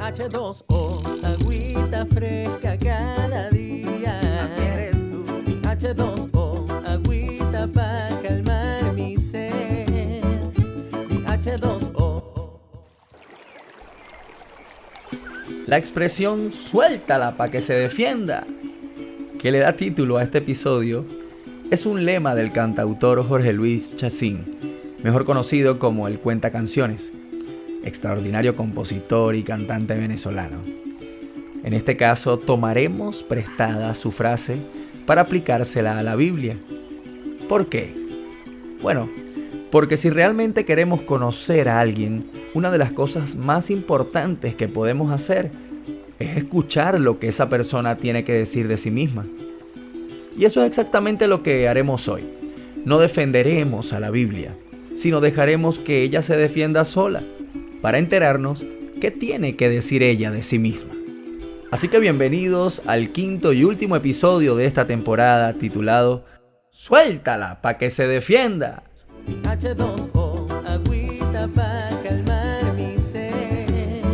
H2O, agüita fresca cada día. Mi H2O, agüita para calmar mi sed. Mi H2O. La expresión suéltala para que se defienda, que le da título a este episodio, es un lema del cantautor Jorge Luis Chacín, mejor conocido como el Cuentacanciones, extraordinario compositor y cantante venezolano. En este caso, tomaremos prestada su frase para aplicársela a la Biblia. ¿Por qué? Bueno, porque si realmente queremos conocer a alguien, una de las cosas más importantes que podemos hacer es escuchar lo que esa persona tiene que decir de sí misma. Y eso es exactamente lo que haremos hoy. No defenderemos a la Biblia, sino dejaremos que ella se defienda sola, para enterarnos qué tiene que decir ella de sí misma. Así que bienvenidos al quinto y último episodio de esta temporada titulado Suéltala pa' que se defienda. Mi H2O, agüita pa' calmar mi sed.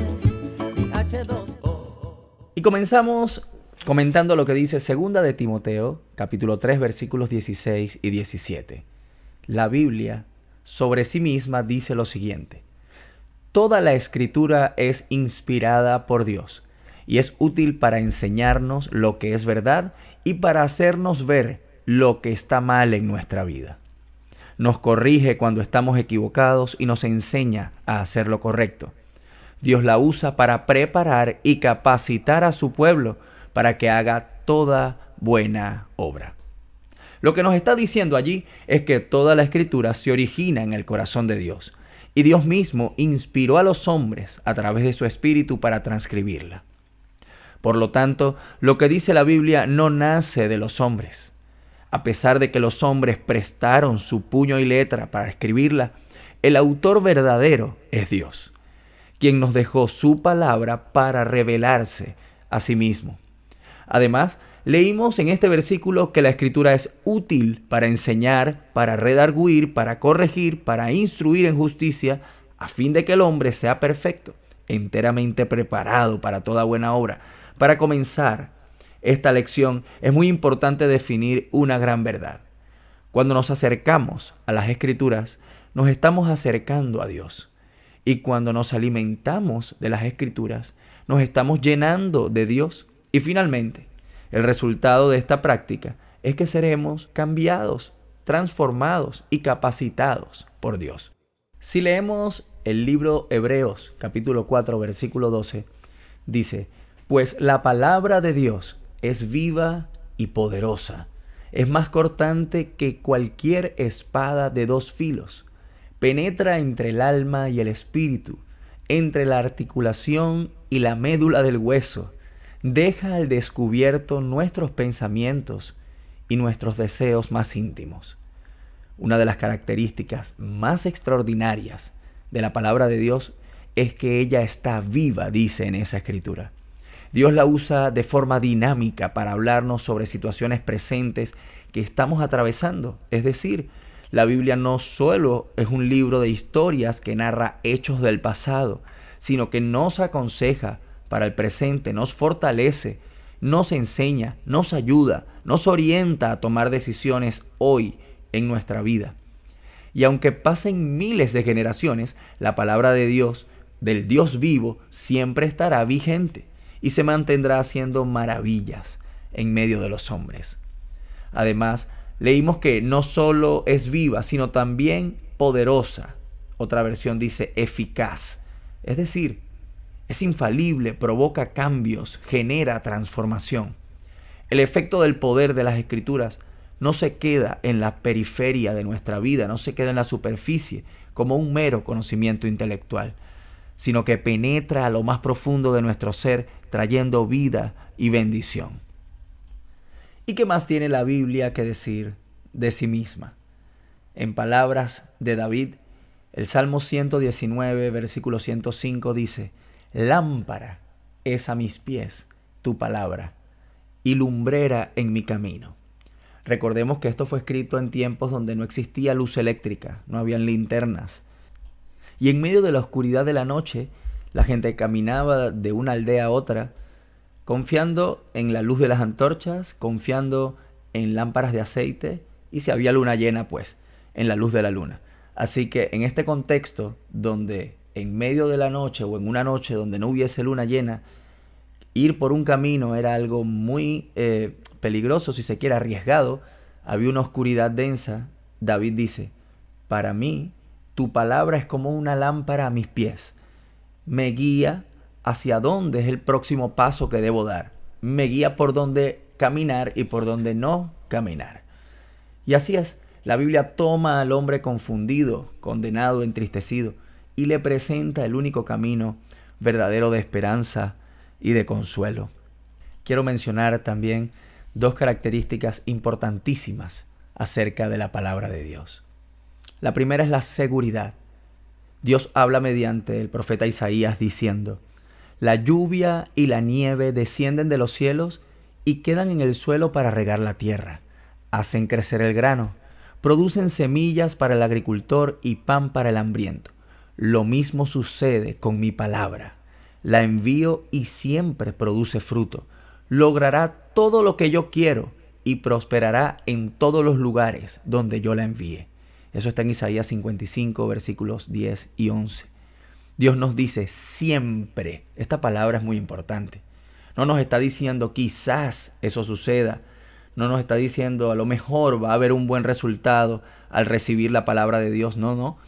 Mi H2O. Y comenzamos comentando lo que dice 2 de Timoteo, capítulo 3, versículos 16 y 17. La Biblia sobre sí misma dice lo siguiente: toda la Escritura es inspirada por Dios y es útil para enseñarnos lo que es verdad y para hacernos ver lo que está mal en nuestra vida. Nos corrige cuando estamos equivocados y nos enseña a hacer lo correcto. Dios la usa para preparar y capacitar a su pueblo para que haga toda buena obra. Lo que nos está diciendo allí es que toda la Escritura se origina en el corazón de Dios. Y Dios mismo inspiró a los hombres a través de su Espíritu para transcribirla. Por lo tanto, lo que dice la Biblia no nace de los hombres. A pesar de que los hombres prestaron su puño y letra para escribirla, el autor verdadero es Dios, quien nos dejó su palabra para revelarse a sí mismo. Además, leímos en este versículo que la Escritura es útil para enseñar, para redarguir, para corregir, para instruir en justicia, a fin de que el hombre sea perfecto, enteramente preparado para toda buena obra. Para comenzar esta lección, es muy importante definir una gran verdad. Cuando nos acercamos a las Escrituras, nos estamos acercando a Dios. Y cuando nos alimentamos de las Escrituras, nos estamos llenando de Dios. Y finalmente, el resultado de esta práctica es que seremos cambiados, transformados y capacitados por Dios. Si leemos el libro Hebreos, capítulo 4, versículo 12, dice: pues la palabra de Dios es viva y poderosa, es más cortante que cualquier espada de 2 filos, penetra entre el alma y el espíritu, entre la articulación y la médula del hueso, deja al descubierto nuestros pensamientos y nuestros deseos más íntimos. Una de las características más extraordinarias de la palabra de Dios es que ella está viva, dice en esa escritura. Dios la usa de forma dinámica para hablarnos sobre situaciones presentes que estamos atravesando. Es decir, la Biblia no solo es un libro de historias que narra hechos del pasado, sino que nos aconseja para el presente, nos fortalece, nos enseña, nos ayuda, nos orienta a tomar decisiones hoy en nuestra vida. Y aunque pasen miles de generaciones, la palabra de Dios, del Dios vivo, siempre estará vigente y se mantendrá haciendo maravillas en medio de los hombres. Además, leímos que no solo es viva, sino también poderosa. Otra versión dice eficaz. Es decir, es infalible, provoca cambios, genera transformación. El efecto del poder de las Escrituras no se queda en la periferia de nuestra vida, no se queda en la superficie como un mero conocimiento intelectual, sino que penetra a lo más profundo de nuestro ser, trayendo vida y bendición. ¿Y qué más tiene la Biblia que decir de sí misma? En palabras de David, el Salmo 119, versículo 105 dice: lámpara es a mis pies tu palabra y lumbrera en mi camino. Recordemos que esto fue escrito en tiempos donde no existía luz eléctrica, no habían linternas. Y en medio de la oscuridad de la noche, La gente caminaba de una aldea a otra, confiando en la luz de las antorchas, confiando en lámparas de aceite y si había luna llena, pues en la luz de la luna. Así que en este contexto, donde en medio de la noche o en una noche donde no hubiese luna llena, ir por un camino era algo muy peligroso, si se quiere, arriesgado. Había una oscuridad densa. David dice, para mí, tu palabra es como una lámpara a mis pies. Me guía hacia dónde es el próximo paso que debo dar. Me guía por dónde caminar y por dónde no caminar. Y así es, la Biblia toma al hombre confundido, condenado, entristecido, y le presenta el único camino verdadero de esperanza y de consuelo. Quiero mencionar también dos características importantísimas acerca de la palabra de Dios. La primera es la seguridad. Dios habla mediante el profeta Isaías diciendo, la lluvia y la nieve descienden de los cielos y quedan en el suelo para regar la tierra. Hacen crecer el grano, producen semillas para el agricultor y pan para el hambriento. Lo mismo sucede con mi palabra. La envío y siempre produce fruto. Logrará todo lo que yo quiero y prosperará en todos los lugares donde yo la envíe. Eso está en Isaías 55, versículos 10 y 11. Dios nos dice siempre. Esta palabra es muy importante. No nos está diciendo quizás eso suceda. No nos está diciendo a lo mejor va a haber un buen resultado al recibir la palabra de Dios. No.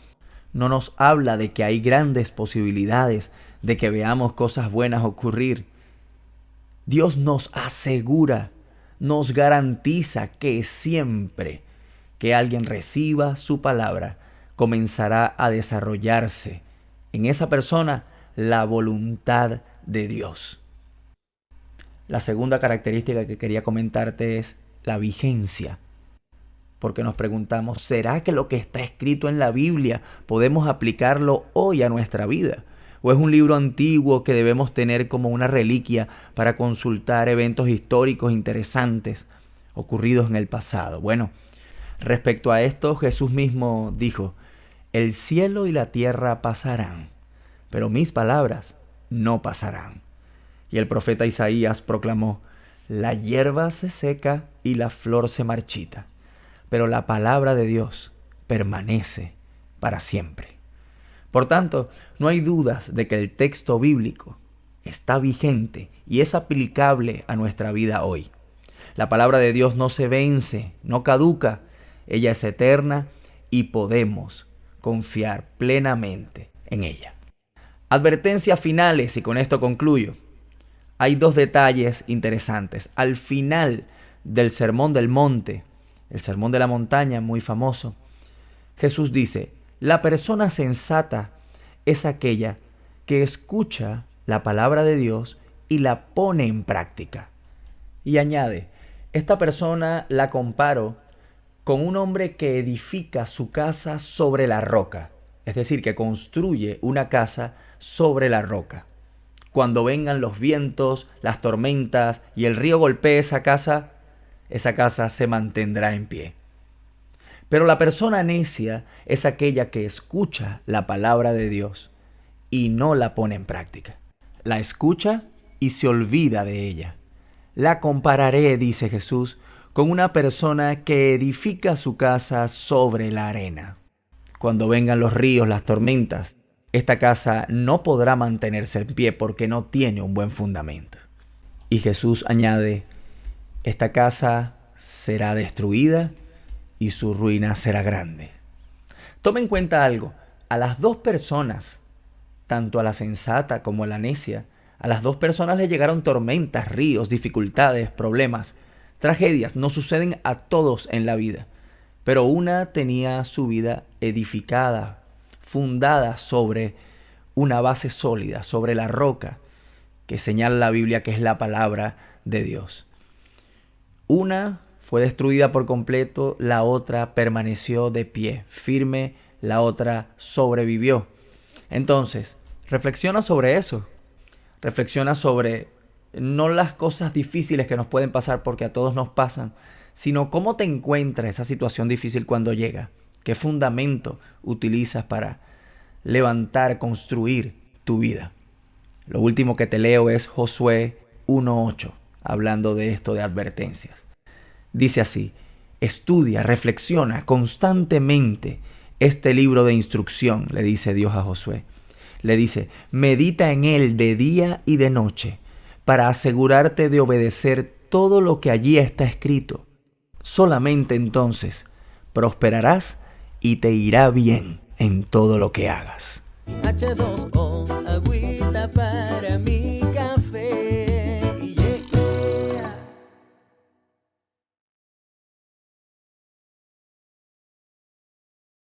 No nos habla de que hay grandes posibilidades de que veamos cosas buenas ocurrir. Dios nos asegura, nos garantiza que siempre que alguien reciba su palabra, comenzará a desarrollarse en esa persona la voluntad de Dios. La segunda característica que quería comentarte es la vigencia. Porque nos preguntamos, ¿será que lo que está escrito en la Biblia podemos aplicarlo hoy a nuestra vida? ¿O es un libro antiguo que debemos tener como una reliquia para consultar eventos históricos interesantes ocurridos en el pasado? Bueno, respecto a esto, Jesús mismo dijo, el cielo y la tierra pasarán, pero mis palabras no pasarán. Y el profeta Isaías proclamó, la hierba se seca y la flor se marchita, pero la palabra de Dios permanece para siempre. Por tanto, no hay dudas de que el texto bíblico está vigente y es aplicable a nuestra vida hoy. La palabra de Dios no se vence, no caduca, ella es eterna y podemos confiar plenamente en ella. Advertencias finales, y con esto concluyo. Hay dos detalles interesantes. Al final del Sermón del Monte, el Sermón de la Montaña, muy famoso, Jesús dice, la persona sensata es aquella que escucha la palabra de Dios y la pone en práctica. Y añade, esta persona la comparo con un hombre que edifica su casa sobre la roca, es decir, que construye una casa sobre la roca. Cuando vengan los vientos, las tormentas y el río golpee esa casa se mantendrá en pie. Pero la persona necia es aquella que escucha la palabra de Dios y no la pone en práctica. La escucha y se olvida de ella. La compararé, dice Jesús, con una persona que edifica su casa sobre la arena. Cuando vengan los ríos, las tormentas, esta casa no podrá mantenerse en pie porque no tiene un buen fundamento. Y Jesús añade, esta casa será destruida y su ruina será grande. Toma en cuenta algo, a las dos personas, tanto a la sensata como a la necia, a las dos personas les llegaron tormentas, ríos, dificultades, problemas, tragedias, nos suceden a todos en la vida. Pero una tenía su vida edificada, fundada sobre una base sólida, sobre la roca, que señala la Biblia que es la palabra de Dios. Una fue destruida por completo, la otra permaneció de pie, firme, la otra sobrevivió. Entonces, reflexiona sobre eso. Reflexiona sobre no las cosas difíciles que nos pueden pasar porque a todos nos pasan, sino cómo te encuentras esa situación difícil cuando llega. ¿Qué fundamento utilizas para levantar, construir tu vida? Lo último que te leo es Josué 1:8, hablando de esto de advertencias. Dice así: estudia, reflexiona constantemente este libro de instrucción, le dice Dios a Josué. Le dice, medita en él de día y de noche, para asegurarte de obedecer todo lo que allí está escrito. Solamente entonces prosperarás y te irá bien en todo lo que hagas. H2O, agüita para